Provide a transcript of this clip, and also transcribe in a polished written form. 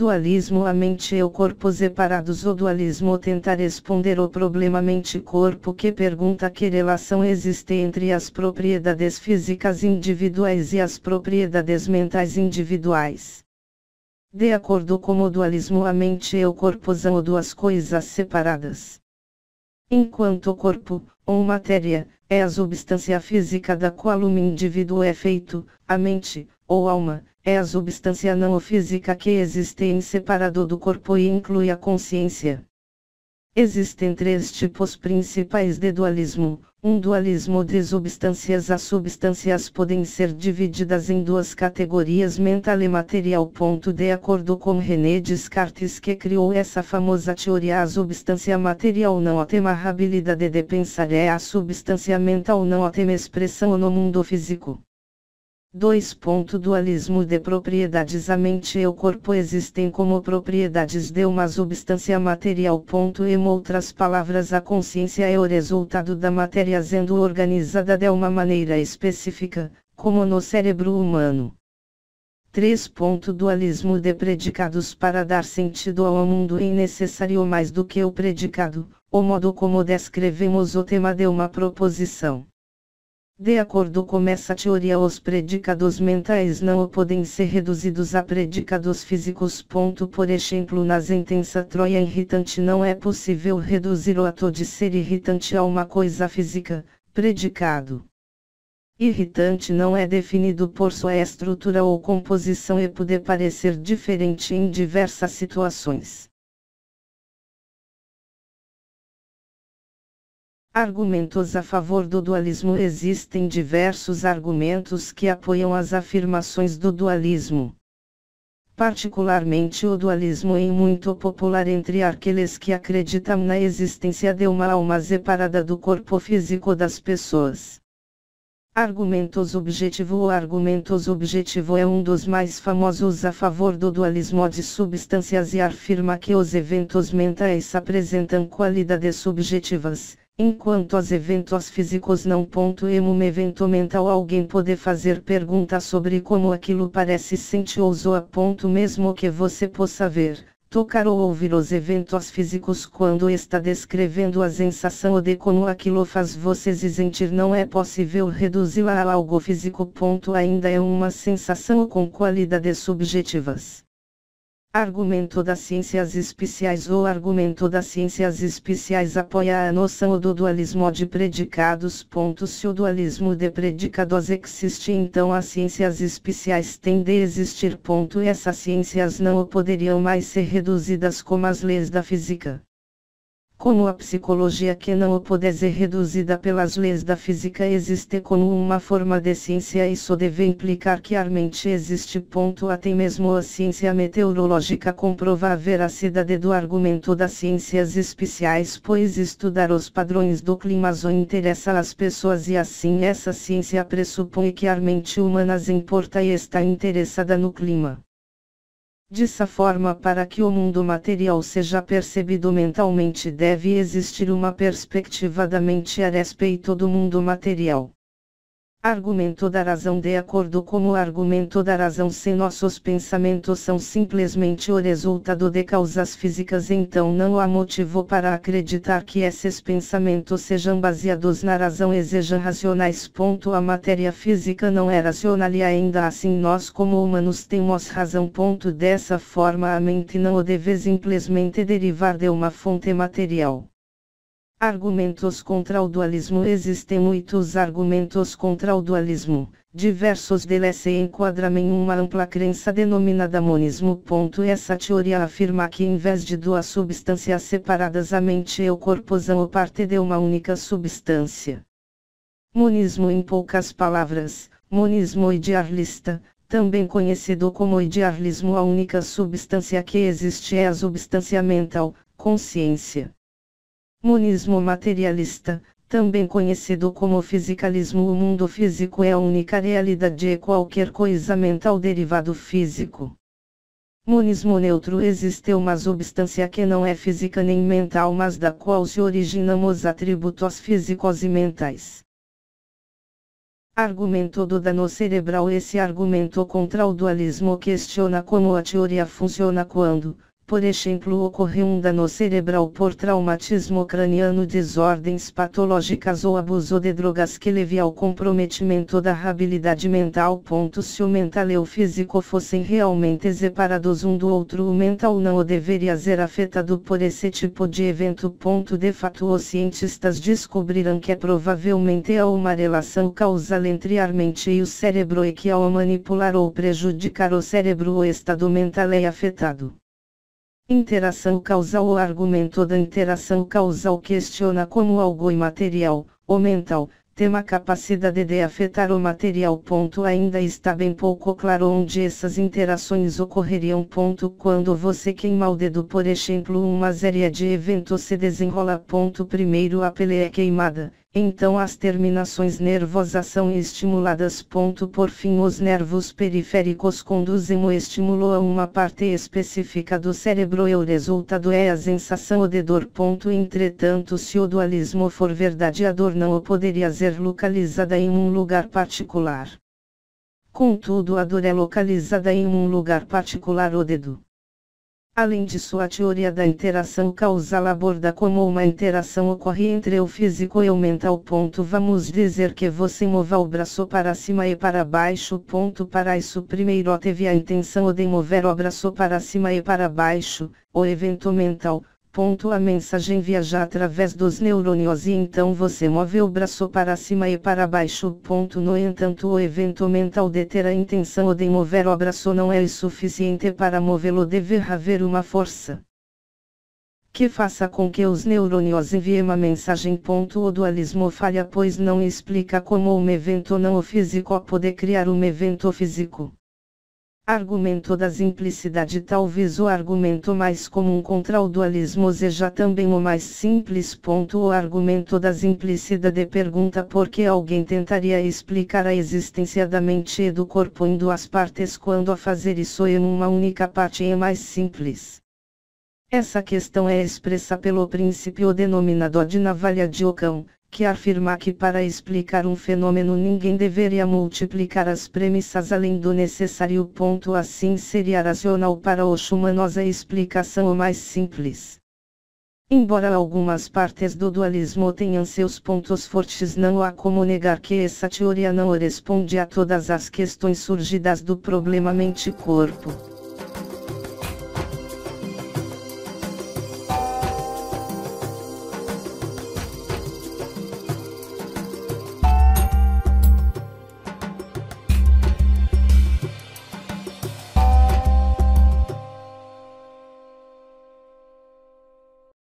Dualismo: a mente e o corpo separados. O dualismo tenta responder o problema mente-corpo, que pergunta que relação existe entre as propriedades físicas individuais e as propriedades mentais individuais. De acordo com o dualismo, a mente e o corpo são duas coisas separadas. Enquanto o corpo, ou matéria, é a substância física da qual um indivíduo é feito, a mente, ou alma, é a substância não física que existe em separado do corpo e inclui a consciência. Existem três tipos principais de dualismo. Dualismo de substâncias. As substâncias podem ser divididas em duas categorias: mental e material. De acordo com René Descartes, que criou essa famosa teoria, a substância material não tem a habilidade de pensar, é a substância mental não tem expressão no mundo físico. 2. Dualismo de propriedades. A mente e o corpo existem como propriedades de uma substância material. Em outras palavras, a consciência é o resultado da matéria sendo organizada de uma maneira específica, como no cérebro humano. 3. Dualismo de predicados. Para dar sentido ao mundo é necessário mais do que o predicado, o modo como descrevemos o tema de uma proposição. De acordo com essa teoria, os predicados mentais não podem ser reduzidos a predicados físicos. Por exemplo, na sentença Troia irritante não é possível reduzir o ato de ser irritante a uma coisa física, predicado. Irritante não é definido por sua estrutura ou composição e pode parecer diferente em diversas situações. Argumentos a favor do dualismo. Existem diversos argumentos que apoiam as afirmações do dualismo. Particularmente o dualismo é muito popular entre aqueles que acreditam na existência de uma alma separada do corpo físico das pessoas. Argumentos objetivo. O argumentos objetivo é um dos mais famosos a favor do dualismo de substâncias e afirma que os eventos mentais apresentam qualidades subjetivas, enquanto os eventos físicos não. Em um evento mental alguém pode fazer perguntas sobre como aquilo parece, sentir ou soa. Mesmo que você possa ver, tocar ou ouvir os eventos físicos quando está descrevendo a sensação de como aquilo faz você se sentir, não é possível reduzi-la a algo físico. Ainda é uma sensação com qualidades subjetivas. Argumento das ciências especiais. O argumento das ciências especiais apoia a noção do dualismo de predicados. Se o dualismo de predicados existe, então as ciências especiais têm de existir. Essas ciências não poderiam mais ser reduzidas como as leis da física. Como a psicologia, que não pode ser reduzida pelas leis da física, existe como uma forma de ciência, isso deve implicar que a mente existe. Até mesmo a ciência meteorológica comprova a veracidade do argumento das ciências especiais, pois estudar os padrões do clima só interessa às pessoas e assim essa ciência pressupõe que a mente humana se importa e está interessada no clima. Dessa forma, para que o mundo material seja percebido mentalmente, deve existir uma perspectiva da mente a respeito do mundo material. Argumento da razão. De acordo com o argumento da razão, se nossos pensamentos são simplesmente o resultado de causas físicas, então não há motivo para acreditar que esses pensamentos sejam baseados na razão e sejam racionais. A matéria física não é racional e ainda assim nós como humanos temos razão. Dessa forma a mente não deve simplesmente derivar de uma fonte material. Argumentos contra o dualismo. Existem muitos argumentos contra o dualismo, diversos deles se enquadram em uma ampla crença denominada monismo. Essa teoria afirma que em vez de duas substâncias separadas, a mente e o corpo são parte de uma única substância. Monismo, em poucas palavras, monismo idealista, também conhecido como idealismo. A única substância que existe é a substância mental, consciência. Monismo materialista, também conhecido como fisicalismo. O mundo físico é a única realidade e qualquer coisa mental derivado físico. Monismo neutro. Existe uma substância que não é física nem mental, mas da qual se originam os atributos físicos e mentais. Argumento do dano cerebral. Esse argumento contra o dualismo questiona como a teoria funciona quando, por exemplo, ocorre um dano cerebral por traumatismo craniano, desordens patológicas ou abuso de drogas que leve ao comprometimento da habilidade mental. Se o mental e o físico fossem realmente separados um do outro, o mental não deveria ser afetado por esse tipo de evento. De fato, os cientistas descobriram que provavelmente há uma relação causal entre a mente e o cérebro e que ao manipular ou prejudicar o cérebro, o estado mental é afetado. Interação causal. O argumento da interação causal questiona como algo imaterial, o mental, tem a capacidade de afetar o material. Ainda está bem pouco claro onde essas interações ocorreriam. Quando você queima o dedo, por exemplo, uma série de eventos se desenrola. Primeiro a pele é queimada, então as terminações nervosas são estimuladas. Por fim, os nervos periféricos conduzem o estímulo a uma parte específica do cérebro e o resultado é a sensação de dor. Entretanto, se o dualismo for verdade, a dor não poderia ser localizada em um lugar particular. Contudo, a dor é localizada em um lugar particular, o dedo. Além disso, a teoria da interação causal aborda como uma interação ocorre entre o físico e o mental. Vamos dizer que você mova o braço para cima e para baixo. Para isso, primeiro teve a intenção de mover o braço para cima e para baixo, o evento mental. A mensagem viaja através dos neurônios e então você move o braço para cima e para baixo. No entanto, o evento mental de ter a intenção de mover o braço não é suficiente para movê-lo. Deve haver uma força que faça com que os neurônios enviem uma mensagem. O dualismo falha, pois não explica como um evento não físico pode criar um evento físico. Argumento da simplicidade. Talvez o argumento mais comum contra o dualismo seja também o mais simples. O argumento da simplicidade pergunta por que alguém tentaria explicar a existência da mente e do corpo em duas partes quando a fazer isso em uma única parte é mais simples. Essa questão é expressa pelo princípio denominado de navalha de Ockham, que afirma que para explicar um fenômeno ninguém deveria multiplicar as premissas além do necessário. Assim seria racional para os humanos a explicação mais simples. Embora algumas partes do dualismo tenham seus pontos fortes, não há como negar que essa teoria não responde a todas as questões surgidas do problema mente-corpo.